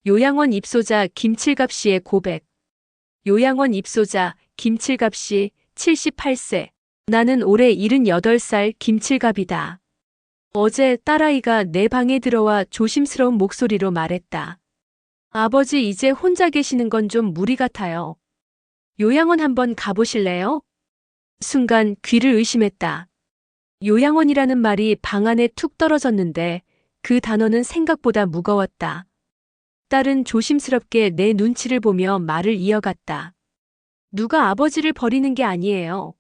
요양원 입소자 김칠갑 씨의 고백. 요양원 입소자 김칠갑 씨 78세. 나는 올해 78살 김칠갑이다. 어제 딸아이가 내 방에 들어와 조심스러운 목소리로 말했다. 아버지 이제 혼자 계시는 건 좀 무리 같아요. 요양원 한번 가보실래요? 순간 귀를 의심했다. 요양원이라는 말이 방 안에 툭 떨어졌는데 그 단어는 생각보다 무거웠다. 딸은 조심스럽게 내 눈치를 보며 말을 이어갔다. 누가 아버지를 버리는 게 아니에요.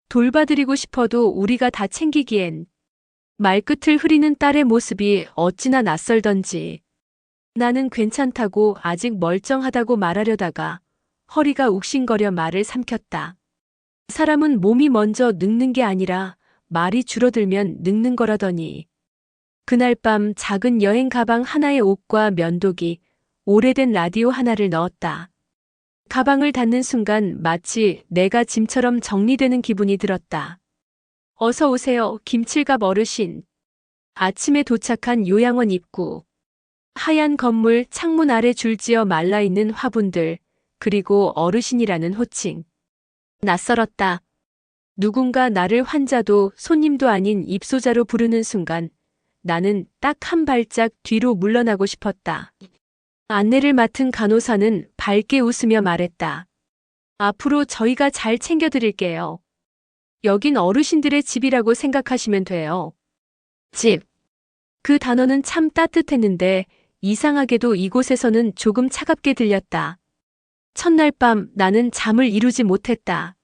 돌봐드리고 싶어도 우리가 다 챙기기엔. 말끝을 흐리는 딸의 모습이 어찌나 낯설던지. 나는 괜찮다고 아직 멀쩡하다고 말하려다가 허리가 욱신거려 말을 삼켰다. 사람은 몸이 먼저 늙는 게 아니라 말이 줄어들면 늙는 거라더니. 그날 밤 작은 여행 가방 하나에 옷과 면도기, 오래된 라디오 하나를 넣었다. 가방을 닫는 순간 마치 내가 짐처럼 정리되는 기분이 들었다. 어서 오세요, 김칠갑 어르신. 아침에 도착한 요양원 입구. 하얀 건물 창문 아래 줄지어 말라있는 화분들, 그리고 어르신이라는 호칭. 낯설었다. 누군가 나를 환자도 손님도 아닌 입소자로 부르는 순간 나는 딱 한 발짝 뒤로 물러나고 싶었다. 안내를 맡은 간호사는 밝게 웃으며 말했다. 앞으로 저희가 잘 챙겨드릴게요. 여긴 어르신들의 집이라고 생각하시면 돼요. 집. 그 단어는 참 따뜻했는데 이상하게도 이곳에서는 조금 차갑게 들렸다. 첫날 밤 나는 잠을 이루지 못했다.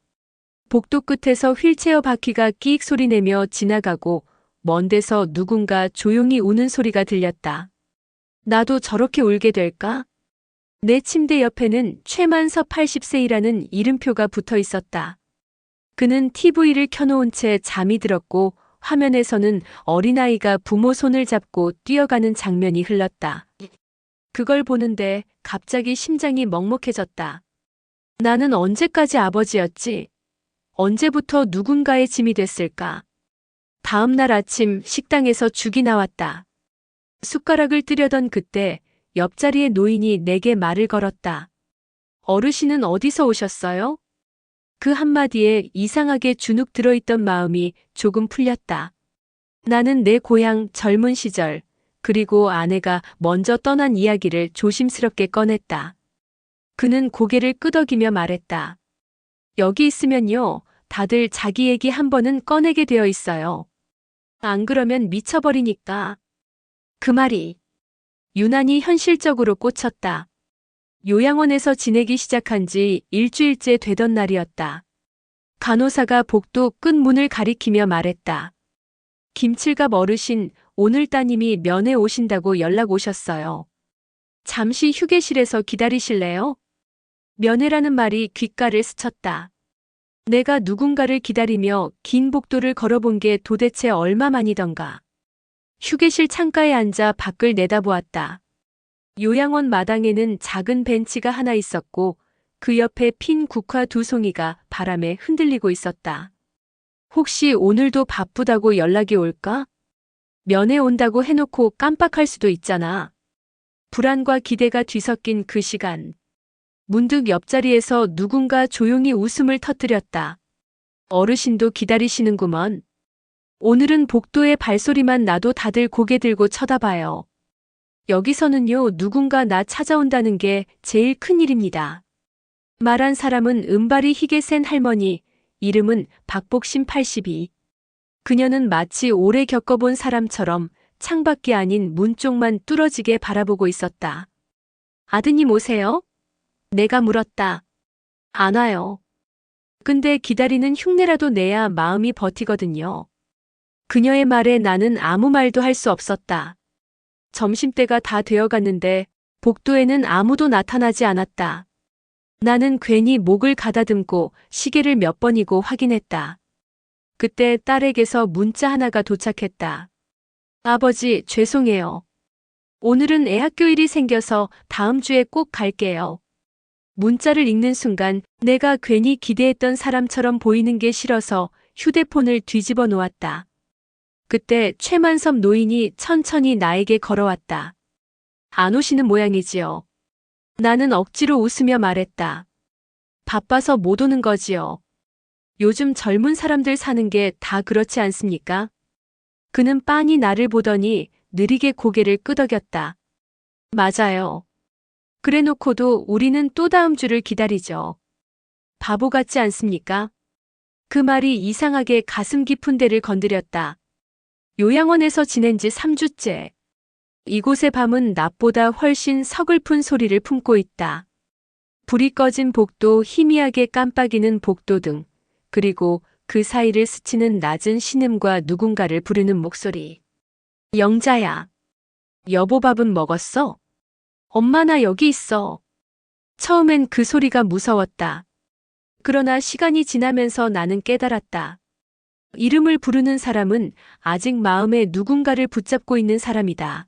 복도 끝에서 휠체어 바퀴가 끼익 소리내며 지나가고 먼 데서 누군가 조용히 우는 소리가 들렸다. 나도 저렇게 울게 될까? 내 침대 옆에는 최만섭 80세이라는 이름표가 붙어 있었다. 그는 TV를 켜놓은 채 잠이 들었고 화면에서는 어린아이가 부모 손을 잡고 뛰어가는 장면이 흘렀다. 그걸 보는데 갑자기 심장이 먹먹해졌다. 나는 언제까지 아버지였지? 언제부터 누군가의 짐이 됐을까? 다음 날 아침 식당에서 죽이 나왔다. 숟가락을 뜨려던 그때 옆자리의 노인이 내게 말을 걸었다. 어르신은 어디서 오셨어요? 그 한마디에 이상하게 주눅 들어있던 마음이 조금 풀렸다. 나는 내 고향 젊은 시절, 그리고 아내가 먼저 떠난 이야기를 조심스럽게 꺼냈다. 그는 고개를 끄덕이며 말했다. 여기 있으면요, 다들 자기 얘기 한 번은 꺼내게 되어 있어요. 안 그러면 미쳐버리니까. 그 말이 유난히 현실적으로 꽂혔다. 요양원에서 지내기 시작한 지 일주일째 되던 날이었다. 간호사가 복도 끝 문을 가리키며 말했다. 김칠갑 어르신, 오늘 따님이 면회 오신다고 연락 오셨어요. 잠시 휴게실에서 기다리실래요? 면회라는 말이 귓가를 스쳤다. 내가 누군가를 기다리며 긴 복도를 걸어본 게 도대체 얼마만이던가. 휴게실 창가에 앉아 밖을 내다보았다. 요양원 마당에는 작은 벤치가 하나 있었고 그 옆에 핀 국화 2송이가 바람에 흔들리고 있었다. 혹시 오늘도 바쁘다고 연락이 올까? 면회 온다고 해놓고 깜빡할 수도 있잖아. 불안과 기대가 뒤섞인 그 시간. 문득 옆자리에서 누군가 조용히 웃음을 터뜨렸다. 어르신도 기다리시는구먼. 오늘은 복도에 발소리만 나도 다들 고개 들고 쳐다봐요. 여기서는요, 누군가 나 찾아온다는 게 제일 큰 일입니다. 말한 사람은 은발이 희게 센 할머니, 이름은 박복심 82. 그녀는 마치 오래 겪어본 사람처럼 창밖이 아닌 문 쪽만 뚫어지게 바라보고 있었다. 아드님 오세요? 내가 물었다. 안 와요. 근데 기다리는 흉내라도 내야 마음이 버티거든요. 그녀의 말에 나는 아무 말도 할 수 없었다. 점심때가 다 되어갔는데 복도에는 아무도 나타나지 않았다. 나는 괜히 목을 가다듬고 시계를 몇 번이고 확인했다. 그때 딸에게서 문자 하나가 도착했다. 아버지, 죄송해요. 오늘은 애학교일이 생겨서 다음 주에 꼭 갈게요. 문자를 읽는 순간 내가 괜히 기대했던 사람처럼 보이는 게 싫어서 휴대폰을 뒤집어 놓았다. 그때 최만섭 노인이 천천히 나에게 걸어왔다. 안 오시는 모양이지요. 나는 억지로 웃으며 말했다. 바빠서 못 오는 거지요. 요즘 젊은 사람들 사는 게 다 그렇지 않습니까? 그는 빤히 나를 보더니 느리게 고개를 끄덕였다. 맞아요. 그래놓고도 우리는 또 다음 주를 기다리죠. 바보 같지 않습니까? 그 말이 이상하게 가슴 깊은 데를 건드렸다. 요양원에서 지낸 지 3주째. 이곳의 밤은 낮보다 훨씬 서글픈 소리를 품고 있다. 불이 꺼진 복도, 희미하게 깜빡이는 복도등, 그리고 그 사이를 스치는 낮은 신음과 누군가를 부르는 목소리. 영자야. 여보 밥은 먹었어? 엄마 나 여기 있어. 처음엔 그 소리가 무서웠다. 그러나 시간이 지나면서 나는 깨달았다. 이름을 부르는 사람은 아직 마음에 누군가를 붙잡고 있는 사람이다.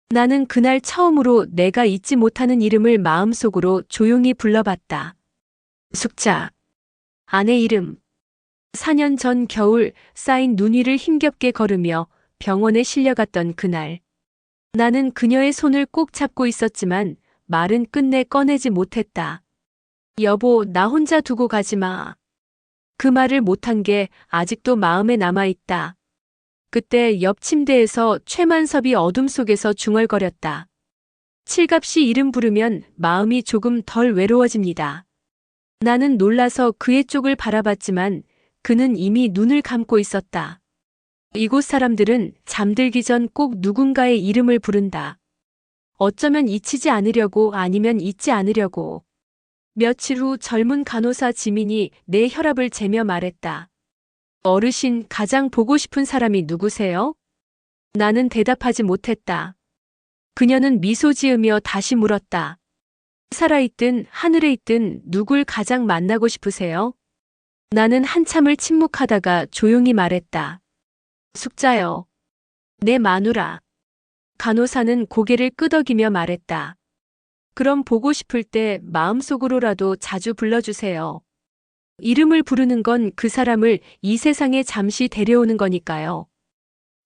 나는 그날 처음으로 내가 잊지 못하는 이름을 마음속으로 조용히 불러봤다. 숙자. 아내 이름. 4년 전 겨울 쌓인 눈 위를 힘겹게 걸으며 병원에 실려갔던 그날. 나는 그녀의 손을 꼭 잡고 있었지만 말은 끝내 꺼내지 못했다. 여보, 나 혼자 두고 가지 마. 그 말을 못한 게 아직도 마음에 남아있다. 그때 옆 침대에서 최만섭이 어둠 속에서 중얼거렸다. 칠갑씨 이름 부르면 마음이 조금 덜 외로워집니다. 나는 놀라서 그의 쪽을 바라봤지만 그는 이미 눈을 감고 있었다. 이곳 사람들은 잠들기 전 꼭 누군가의 이름을 부른다. 어쩌면 잊히지 않으려고 아니면 잊지 않으려고. 며칠 후 젊은 간호사 지민이 내 혈압을 재며 말했다. 어르신, 가장 보고 싶은 사람이 누구세요? 나는 대답하지 못했다. 그녀는 미소 지으며 다시 물었다. 살아있든 하늘에 있든 누굴 가장 만나고 싶으세요? 나는 한참을 침묵하다가 조용히 말했다. 숙자요. 내 마누라. 간호사는 고개를 끄덕이며 말했다. 그럼 보고 싶을 때 마음속으로라도 자주 불러주세요. 이름을 부르는 건 그 사람을 이 세상에 잠시 데려오는 거니까요.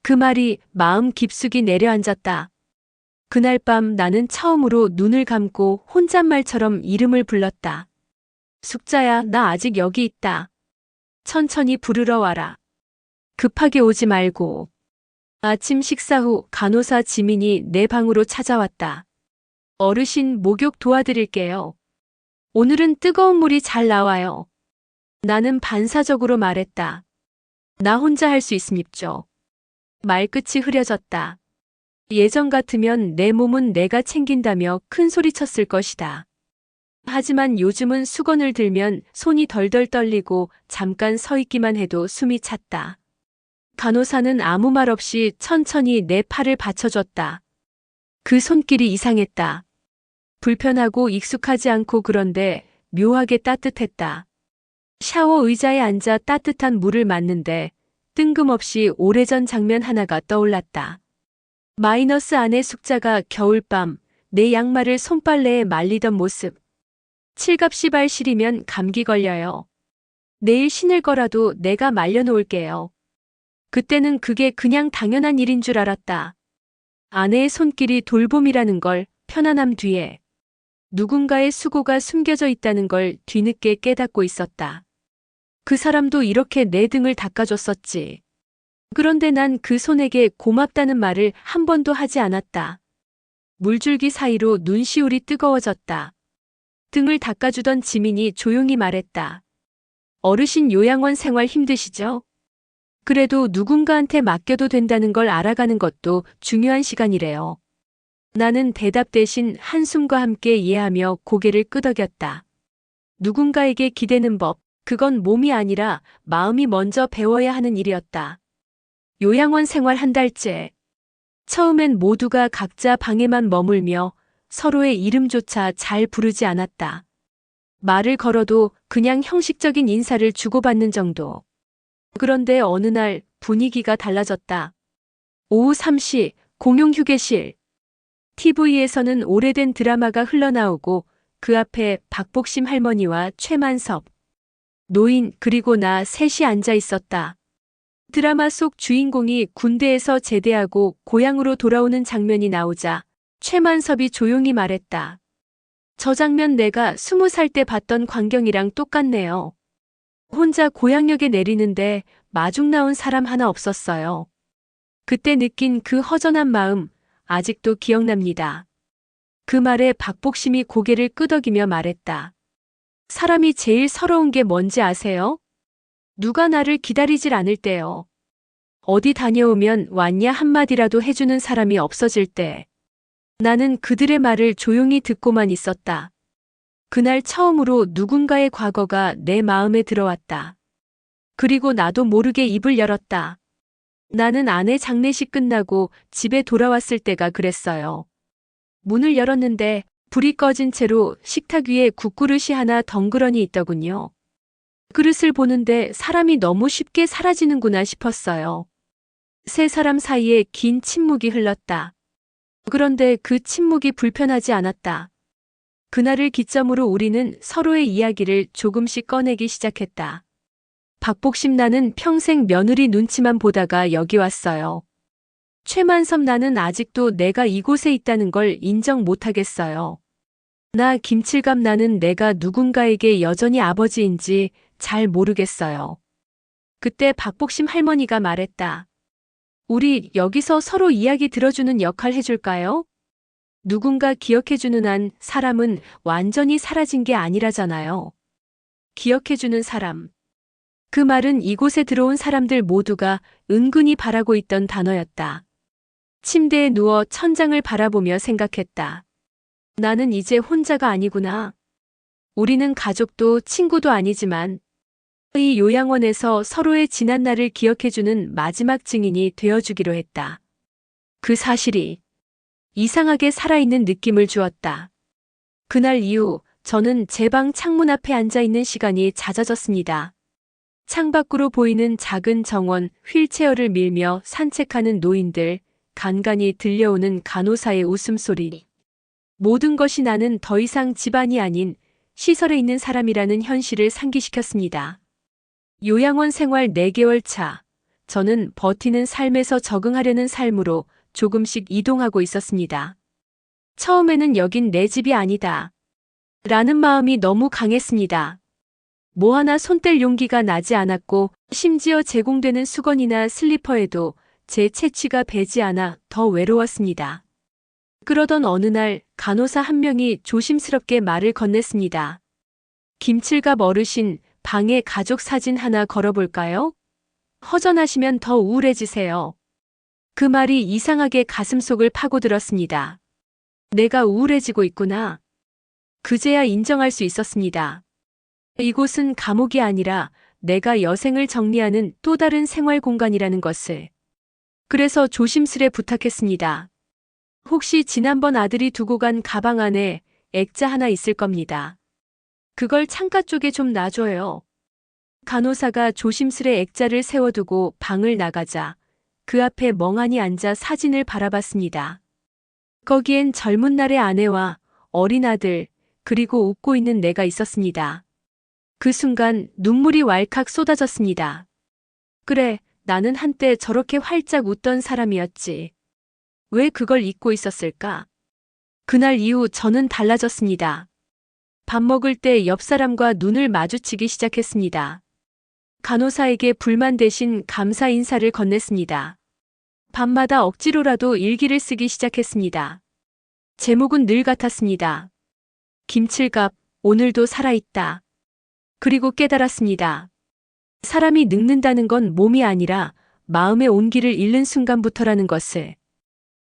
그 말이 마음 깊숙이 내려앉았다. 그날 밤 나는 처음으로 눈을 감고 혼잣말처럼 이름을 불렀다. 숙자야, 나 아직 여기 있다. 천천히 부르러 와라. 급하게 오지 말고. 아침 식사 후 간호사 지민이 내 방으로 찾아왔다. 어르신, 목욕 도와드릴게요. 오늘은 뜨거운 물이 잘 나와요. 나는 반사적으로 말했다. 나 혼자 할 수 있습니죠. 말끝이 흐려졌다. 예전 같으면 내 몸은 내가 챙긴다며 큰 소리 쳤을 것이다. 하지만 요즘은 수건을 들면 손이 덜덜 떨리고 잠깐 서 있기만 해도 숨이 찼다. 간호사는 아무 말 없이 천천히 내 팔을 받쳐줬다. 그 손길이 이상했다. 불편하고 익숙하지 않고 그런데 묘하게 따뜻했다. 샤워 의자에 앉아 따뜻한 물을 맞는데 뜬금없이 오래전 장면 하나가 떠올랐다. 마이너스 아내 숙자가 겨울밤 내 양말을 손빨래에 말리던 모습. 칠갑씨 발 시리면 감기 걸려요. 내일 신을 거라도 내가 말려놓을게요. 그때는 그게 그냥 당연한 일인 줄 알았다. 아내의 손길이 돌봄이라는 걸 편안함 뒤에 누군가의 수고가 숨겨져 있다는 걸 뒤늦게 깨닫고 있었다. 그 사람도 이렇게 내 등을 닦아줬었지. 그런데 난 그 손에게 고맙다는 말을 한 번도 하지 않았다. 물줄기 사이로 눈시울이 뜨거워졌다. 등을 닦아주던 지민이 조용히 말했다. 어르신 요양원 생활 힘드시죠? 그래도 누군가한테 맡겨도 된다는 걸 알아가는 것도 중요한 시간이래요. 나는 대답 대신 한숨과 함께 이해하며 고개를 끄덕였다. 누군가에게 기대는 법, 그건 몸이 아니라 마음이 먼저 배워야 하는 일이었다. 요양원 생활 한 달째. 처음엔 모두가 각자 방에만 머물며 서로의 이름조차 잘 부르지 않았다. 말을 걸어도 그냥 형식적인 인사를 주고받는 정도. 그런데 어느 날 분위기가 달라졌다. 오후 3시 공용 휴게실. TV에서는 오래된 드라마가 흘러나오고 그 앞에 박복심 할머니와 최만섭, 노인 그리고 나 셋이 앉아 있었다. 드라마 속 주인공이 군대에서 제대하고 고향으로 돌아오는 장면이 나오자 최만섭이 조용히 말했다. 저 장면 내가 20살 때 봤던 광경이랑 똑같네요. 혼자 고향역에 내리는데 마중 나온 사람 하나 없었어요. 그때 느낀 그 허전한 마음 아직도 기억납니다. 그 말에 박복심이 고개를 끄덕이며 말했다. 사람이 제일 서러운 게 뭔지 아세요? 누가 나를 기다리질 않을 때요. 어디 다녀오면 왔냐 한마디라도 해주는 사람이 없어질 때. 나는 그들의 말을 조용히 듣고만 있었다. 그날 처음으로 누군가의 과거가 내 마음에 들어왔다. 그리고 나도 모르게 입을 열었다. 나는 아내 장례식 끝나고 집에 돌아왔을 때가 그랬어요. 문을 열었는데 불이 꺼진 채로 식탁 위에 국그릇이 하나 덩그러니 있더군요. 그릇을 보는데 사람이 너무 쉽게 사라지는구나 싶었어요. 세 사람 사이에 긴 침묵이 흘렀다. 그런데 그 침묵이 불편하지 않았다. 그날을 기점으로 우리는 서로의 이야기를 조금씩 꺼내기 시작했다. 박복심 나는 평생 며느리 눈치만 보다가 여기 왔어요. 최만섭 나는 아직도 내가 이곳에 있다는 걸 인정 못하겠어요. 나 김칠갑 나는 내가 누군가에게 여전히 아버지인지 잘 모르겠어요. 그때 박복심 할머니가 말했다. 우리 여기서 서로 이야기 들어주는 역할 해줄까요? 누군가 기억해주는 한 사람은 완전히 사라진 게 아니라잖아요. 기억해주는 사람. 그 말은 이곳에 들어온 사람들 모두가 은근히 바라고 있던 단어였다. 침대에 누워 천장을 바라보며 생각했다. 나는 이제 혼자가 아니구나. 우리는 가족도 친구도 아니지만 이 요양원에서 서로의 지난 날을 기억해주는 마지막 증인이 되어주기로 했다. 그 사실이 이상하게 살아있는 느낌을 주었다. 그날 이후 저는 제 방 창문 앞에 앉아 있는 시간이 잦아졌습니다. 창밖으로 보이는 작은 정원, 휠체어를 밀며 산책하는 노인들, 간간히 들려오는 간호사의 웃음소리. 모든 것이 나는 더 이상 집안이 아닌 시설에 있는 사람이라는 현실을 상기시켰습니다. 요양원 생활 4개월 차, 저는 버티는 삶에서 적응하려는 삶으로 조금씩 이동하고 있었습니다. 처음에는 여긴 내 집이 아니다. 라는 마음이 너무 강했습니다. 뭐 하나 손댈 용기가 나지 않았고 심지어 제공되는 수건이나 슬리퍼에도 제 채취가 배지 않아 더 외로웠습니다. 그러던 어느 날 간호사 한 명이 조심스럽게 말을 건넸습니다. 김칠갑 어르신, 방에 가족 사진 하나 걸어볼까요? 허전하시면 더 우울해지세요. 그 말이 이상하게 가슴속을 파고들었습니다. 내가 우울해지고 있구나. 그제야 인정할 수 있었습니다. 이곳은 감옥이 아니라 내가 여생을 정리하는 또 다른 생활 공간이라는 것을. 그래서 조심스레 부탁했습니다. 혹시 지난번 아들이 두고 간 가방 안에 액자 하나 있을 겁니다. 그걸 창가 쪽에 좀 놔줘요. 간호사가 조심스레 액자를 세워두고 방을 나가자 그 앞에 멍하니 앉아 사진을 바라봤습니다. 거기엔 젊은 날의 아내와 어린 아들, 그리고 웃고 있는 내가 있었습니다. 그 순간 눈물이 왈칵 쏟아졌습니다. 그래, 나는 한때 저렇게 활짝 웃던 사람이었지. 왜 그걸 잊고 있었을까? 그날 이후 저는 달라졌습니다. 밥 먹을 때 옆 사람과 눈을 마주치기 시작했습니다. 간호사에게 불만 대신 감사 인사를 건넸습니다. 밤마다 억지로라도 일기를 쓰기 시작했습니다. 제목은 늘 같았습니다. 김칠갑, 오늘도 살아있다. 그리고 깨달았습니다. 사람이 늙는다는 건 몸이 아니라 마음의 온기를 잃는 순간부터라는 것을.